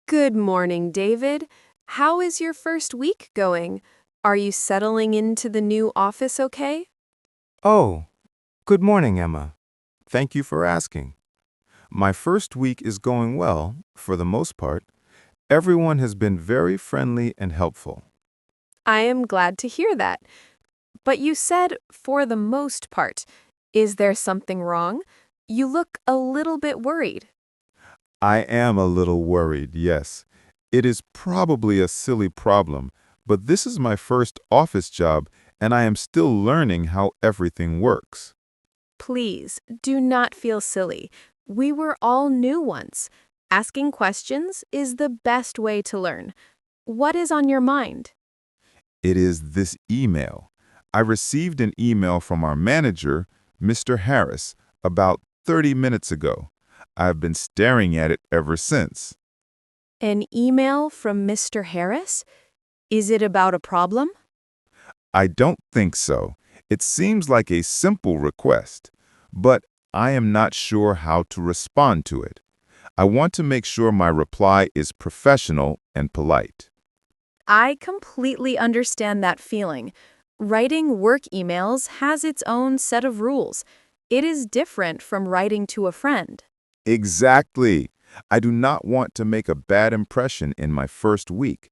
Good morning, David. How is your first week going? Are you settling into the new office okay? Oh, good morning, Emma. Thank you for asking. My first week is going well, for the most part. Everyone has been very friendly and helpful. I am glad to hear that. But you said, for the most part. Is there something wrong? You look a little bit worried. I am a little worried, yes. It is probably a silly problem, but this is my first office job, and I am still learning how everything works. Please, do not feel silly. We were all new once. Asking questions is the best way to learn. What is on your mind? It is this email. I received an email from our manager, Mr. Harris, about 30 minutes ago. I've been staring at it ever since. An email from Mr. Harris? Is it about a problem? I don't think so. It seems like a simple request, but I am not sure how to respond to it. I want to make sure my reply is professional and polite. I completely understand that feeling. Writing work emails has its own set of rules. It is different from writing to a friend. Exactly. I do not want to make a bad impression in my first week.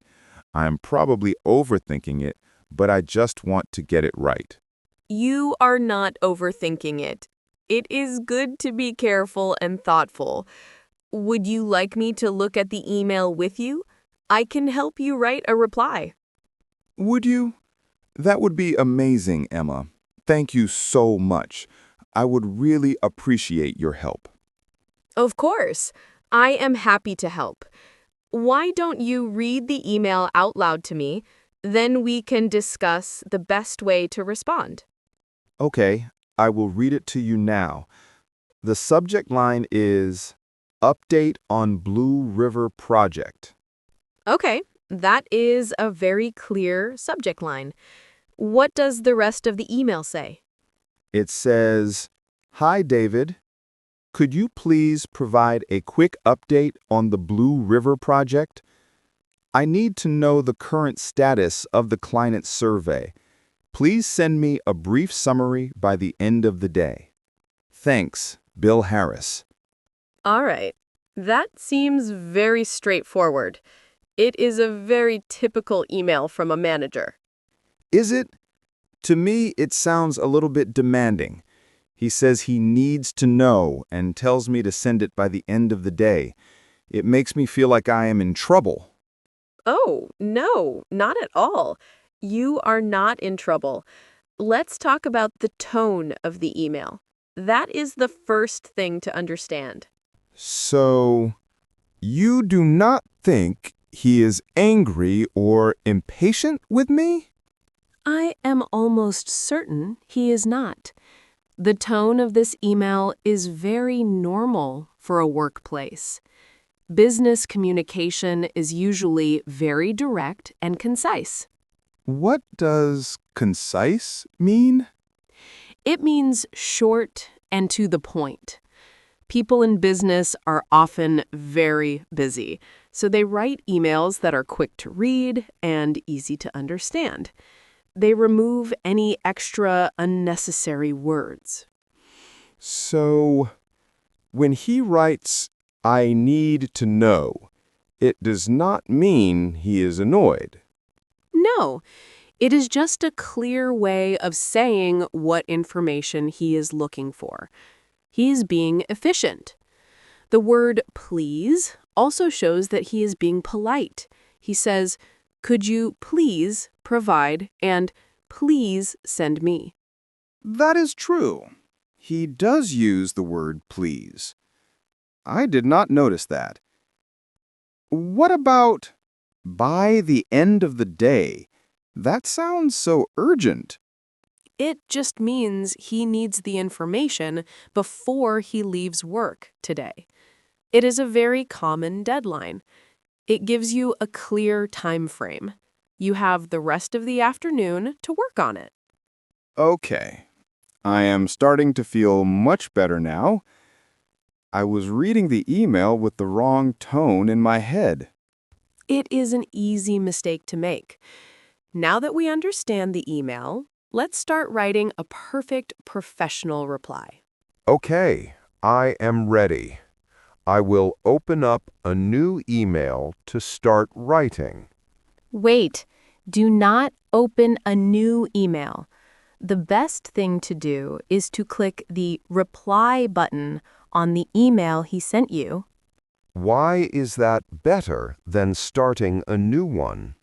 I am probably overthinking it, but I just want to get it right. You are not overthinking it. It is good to be careful and thoughtful. Would you like me to look at the email with you? I can help you write a reply. Would you? That would be amazing, Emma. Thank you so much. I would really appreciate your help. Of course. I am happy to help. Why don't you read the email out loud to me? Then we can discuss the best way to respond. Okay, I will read it to you now. The subject line is Update on Blue River Project. Okay, that is a very clear subject line. What does the rest of the email say? It says, Hi, David. Could you please provide a quick update on the Blue River Project? I need to know the current status of the climate survey. Please send me a brief summary by the end of the day. Thanks, Bill Harris. All right, that seems very straightforward. It is a very typical email from a manager. Is it? To me, it sounds a little bit demanding. He says he needs to know and tells me to send it by the end of the day. It makes me feel like I am in trouble. Oh, no, not at all. You are not in trouble. Let's talk about the tone of the email. That is the first thing to understand. So, you do not think he is angry or impatient with me? I am almost certain he is not. The tone of this email is very normal for a workplace. Business communication is usually very direct and concise. What does concise mean? It means short and to the point. People in business are often very busy, so they write emails that are quick to read and easy to understand. They remove any extra unnecessary words. So, when he writes, I need to know, it does not mean he is annoyed. No, it is just a clear way of saying what information he is looking for. He is being efficient. The word please also shows that he is being polite. He says, could you please provide and please send me. That is true. He does use the word please. I did not notice that. What about by the end of the day? That sounds so urgent. It just means he needs the information before he leaves work today. It is a very common deadline. It gives you a clear time frame. You have the rest of the afternoon to work on it. Okay, I am starting to feel much better now. I was reading the email with the wrong tone in my head. It is an easy mistake to make. Now that we understand the email, let's start writing a perfect professional reply. Okay, I am ready. I will open up a new email to start writing. Wait, do not open a new email. The best thing to do is to click the reply button on the email he sent you. Why is that better than starting a new one?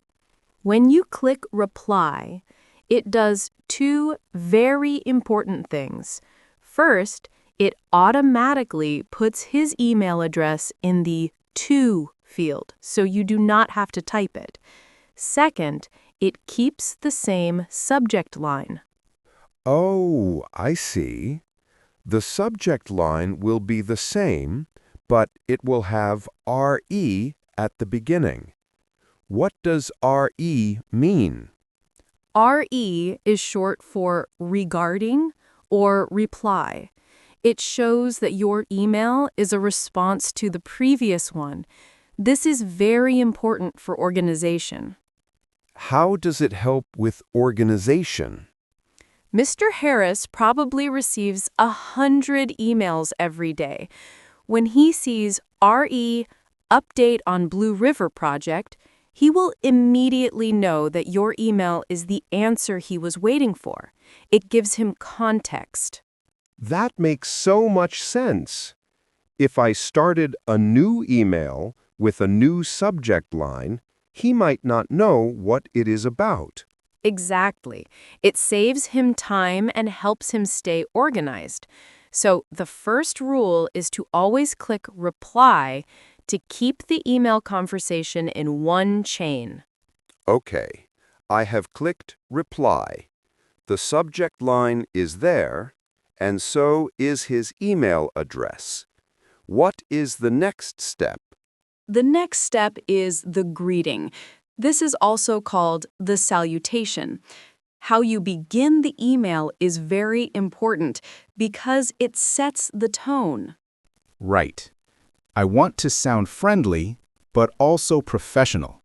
When you click reply, it does two very important things. First, it automatically puts his email address in the to field, so you do not have to type it. Second, it keeps the same subject line. Oh, I see. The subject line will be the same, but it will have RE at the beginning. What does RE mean? RE is short for regarding or reply. It shows that your email is a response to the previous one. This is very important for organization. How does it help with organization? Mr. Harris probably receives 100 emails every day. When he sees RE update on Blue River project, he will immediately know that your email is the answer he was waiting for. It gives him context. That makes so much sense. If I started a new email with a new subject line, he might not know what it is about. Exactly. It saves him time and helps him stay organized. So the first rule is to always click reply to keep the email conversation in one chain. Okay, I have clicked reply. The subject line is there, and so is his email address. What is the next step? The next step is the greeting. This is also called the salutation. How you begin the email is very important because it sets the tone. Right. I want to sound friendly, but also professional.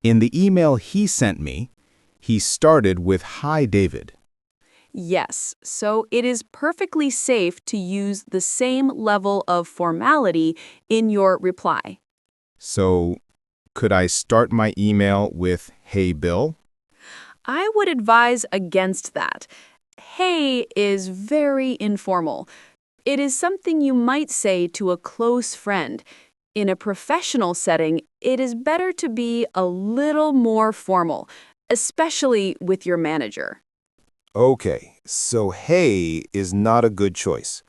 In the email he sent me, he started with "Hi, David." Yes, so it is perfectly safe to use the same level of formality in your reply. So, could I start my email with "Hey, Bill"? I would advise against that. Hey is very informal. It is something you might say to a close friend. In a professional setting, it is better to be a little more formal, especially with your manager. Okay, so "Hey" is not a good choice.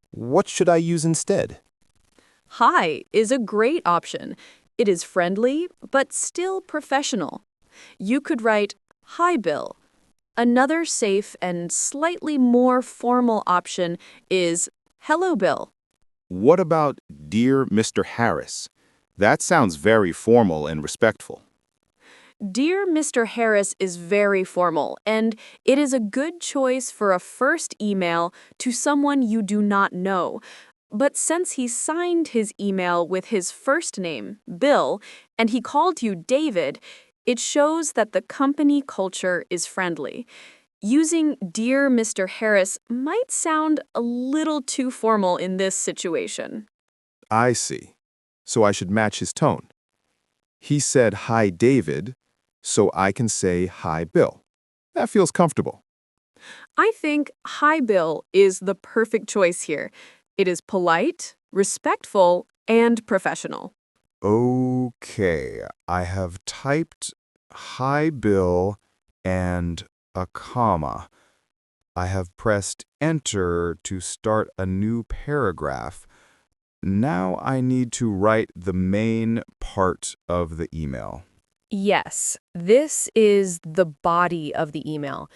What should I use instead? Hi is a great option. It is friendly, but still professional. You could write, Hi, Bill. Another safe and slightly more formal option is, Hello, Bill. What about "Dear Mr. Harris"? That sounds very formal and respectful. Dear Mr. Harris is very formal, and it is a good choice for a first email to someone you do not know. But since he signed his email with his first name, Bill, and he called you David, it shows that the company culture is friendly. Using Dear Mr. Harris might sound a little too formal in this situation. I see. So I should match his tone. He said "Hi, David," so I can say "Hi, Bill." That feels comfortable. I think Hi Bill is the perfect choice here. It is polite, respectful, and professional. Okay, I have typed "Hi, Bill" and a comma. I have pressed enter to start a new paragraph. Now I need to write the main part of the email. Yes, this is the body of the email.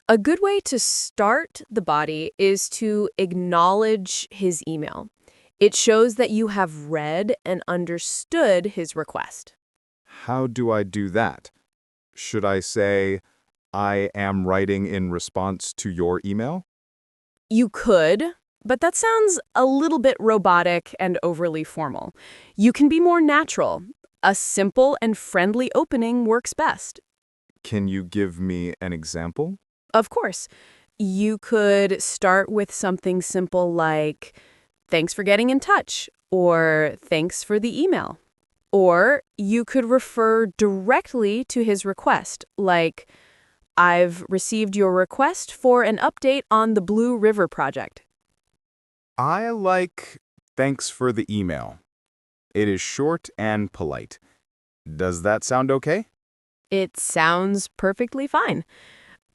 A good way to start the body is to acknowledge his email. It shows that you have read and understood his request. How do I do that? Should I say, "I am writing in response to your email"? You could, but that sounds a little bit robotic and overly formal. You can be more natural. A simple and friendly opening works best. Can you give me an example? Of course, you could start with something simple like, "Thanks for getting in touch," or "Thanks for the email." Or you could refer directly to his request, like, "I've received your request for an update on the Blue River project." I like thanks for the email. It is short and polite. Does that sound okay? It sounds perfectly fine.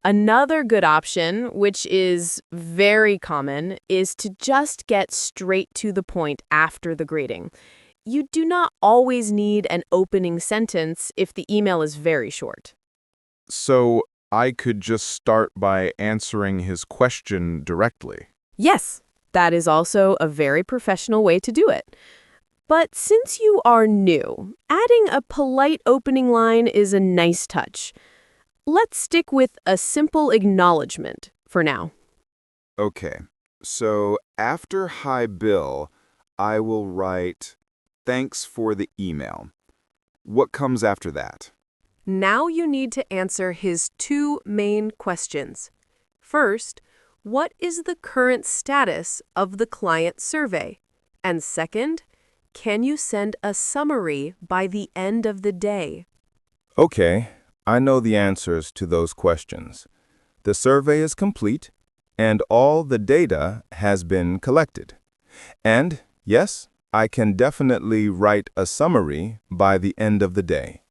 Another good option, which is very common, is to just get straight to the point after the greeting. You do not always need an opening sentence if the email is very short. So I could just start by answering his question directly. Yes, that is also a very professional way to do it. But since you are new, adding a polite opening line is a nice touch. Let's stick with a simple acknowledgement for now. Okay, so after hi Bill, I will write thanks for the email. What comes after that? Now you need to answer his two main questions. First, what is the current status of the client survey? And second, can you send a summary by the end of the day? Okay, I know the answers to those questions. The survey is complete, and all the data has been collected. And yes, I can definitely write a summary by the end of the day.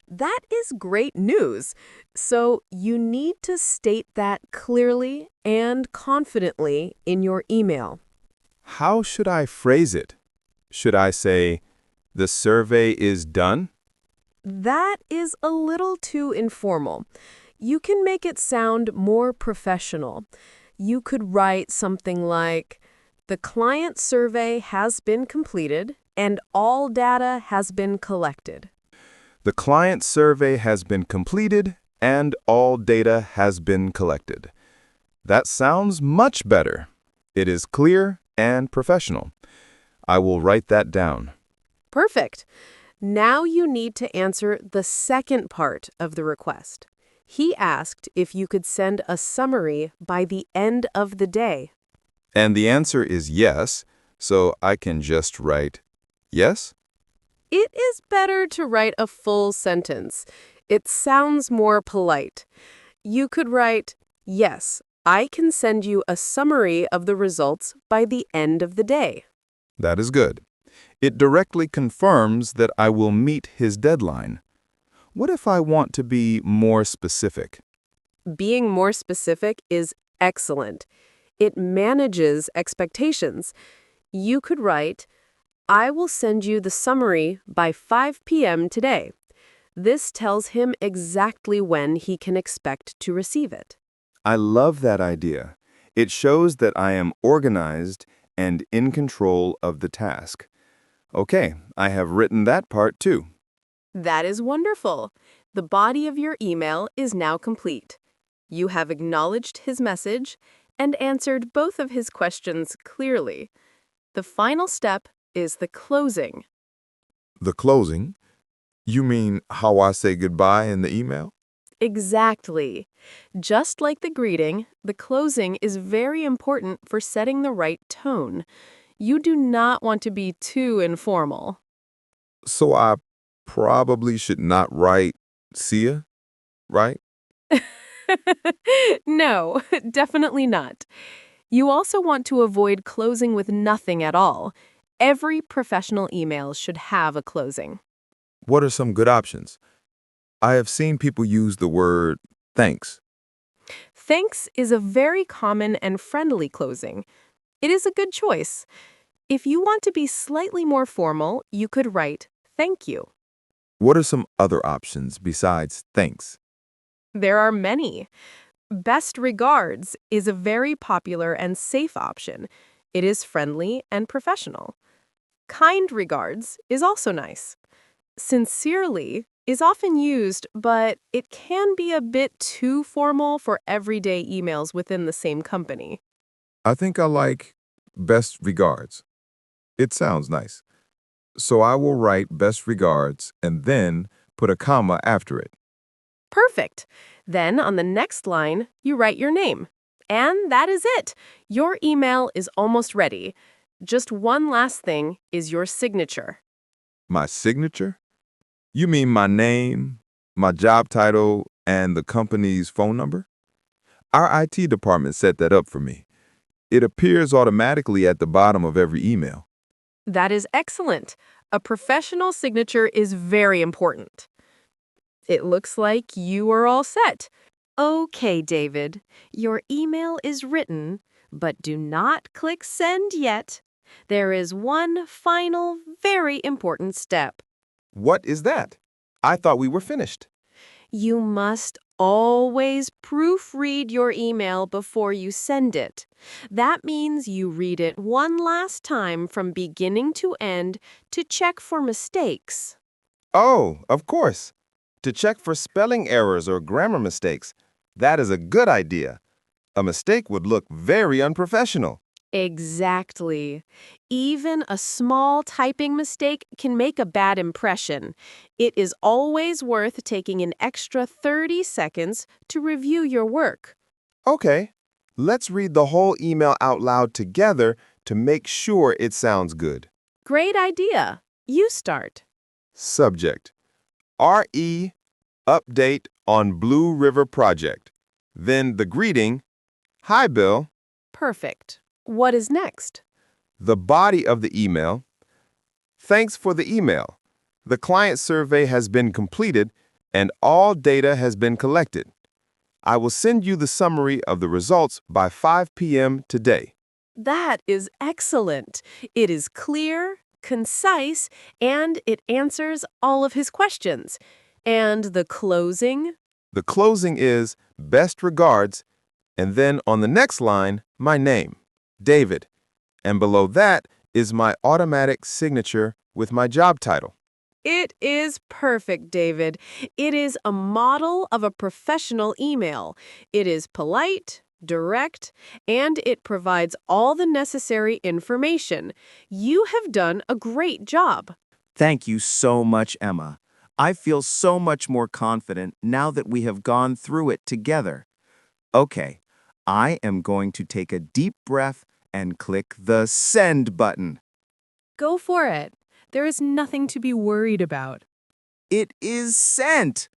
That is great news. So you need to state that clearly and confidently in your email. How should I phrase it? Should I say, the survey is done? That is a little too informal. You can make it sound more professional. You could write something like, "The client survey has been completed and all data has been collected." The client survey has been completed and all data has been collected. That sounds much better. It is clear and professional. I will write that down. Perfect. Now you need to answer the second part of the request. He asked if you could send a summary by the end of the day. And the answer is yes, so I can just write yes. It is better to write a full sentence. It sounds more polite. You could write, "Yes, I can send you a summary of the results by the end of the day." That is good. It directly confirms that I will meet his deadline. What if I want to be more specific? Being more specific is excellent. It manages expectations. You could write, "I will send you the summary by 5 p.m. today." This tells him exactly when he can expect to receive it. I love that idea. It shows that I am organized and in control of the task. Okay, I have written that part too. That is wonderful. The body of your email is now complete. You have acknowledged his message and answered both of his questions clearly. The final step is the closing. The closing? You mean how I say goodbye in the email? Exactly. Just like the greeting, the closing is very important for setting the right tone. You do not want to be too informal. So I probably should not write see ya, right? No, definitely not. You also want to avoid closing with nothing at all. Every professional email should have a closing. What are some good options? I have seen people use the word thanks. Thanks is a very common and friendly closing. It is a good choice. If you want to be slightly more formal, you could write, "Thank you." What are some other options besides thanks? There are many. Best regards is a very popular and safe option. It is friendly and professional. Kind regards is also nice. Sincerely is often used, but it can be a bit too formal for everyday emails within the same company. I think I like best regards. It sounds nice. So I will write best regards and then put a comma after it. Perfect. Then on the next line, you write your name. And that is it. Your email is almost ready. Just one last thing is your signature. My signature? You mean my name, my job title, and the company's phone number? Our IT department set that up for me. It appears automatically at the bottom of every email. That is excellent. A professional signature is very important. It looks like you are all set. Okay, David, your email is written, but do not click send yet. There is one final, very important step. What is that? I thought we were finished. You must always proofread your email before you send it. That means you read it one last time from beginning to end to check for mistakes. Oh, of course. To check for spelling errors or grammar mistakes. That is a good idea. A mistake would look very unprofessional. Exactly. Even a small typing mistake can make a bad impression. It is always worth taking an extra 30 seconds to review your work. Okay, let's read the whole email out loud together to make sure it sounds good. Great idea. You start. Subject: RE Update on Blue River Project. Then the greeting: Hi, Bill. Perfect. What is next? The body of the email: Thanks for the email. The client survey has been completed and all data has been collected. I will send you the summary of the results by 5 p.m. today. That is excellent. It is clear, concise, and it answers all of his questions. And the closing? The closing is best regards, and then on the next line, my name, David, and below that is my automatic signature with my job title. It is perfect, David. It is a model of a professional email. It is polite, direct, and it provides all the necessary information. You have done a great job. Thank you so much, Emma. I feel so much more confident now that we have gone through it together. Okay, I am going to take a deep breath and click the send button. Go for it. There is nothing to be worried about. It is sent!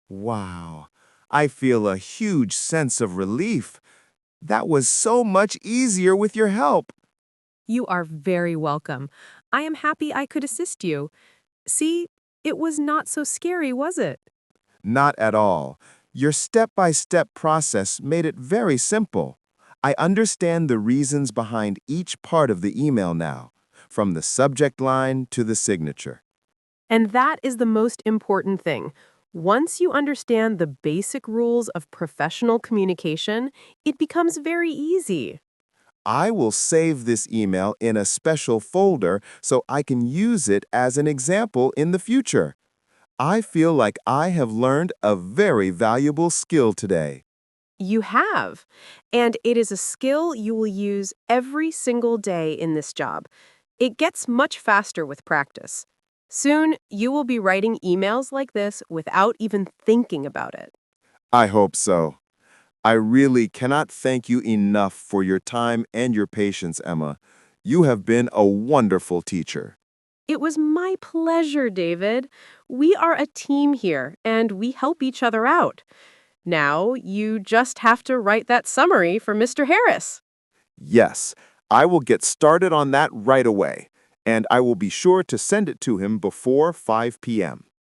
Wow, I feel a huge sense of relief. That was so much easier with your help. You are very welcome. I am happy I could assist you. See, it was not so scary, was it? Not at all. Your step-by-step process made it very simple. I understand the reasons behind each part of the email now, from the subject line to the signature. And that is the most important thing. Once you understand the basic rules of professional communication, it becomes very easy. I will save this email in a special folder so I can use it as an example in the future. I feel like I have learned a very valuable skill today. You have. And it is a skill you will use every single day in this job. It gets much faster with practice. Soon, you will be writing emails like this without even thinking about it. I hope so. I really cannot thank you enough for your time and your patience, Emma. You have been a wonderful teacher. It was my pleasure, David. We are a team here, and we help each other out. Now, you just have to write that summary for Mr. Harris. Yes, I will get started on that right away, and I will be sure to send it to him before 5 p.m.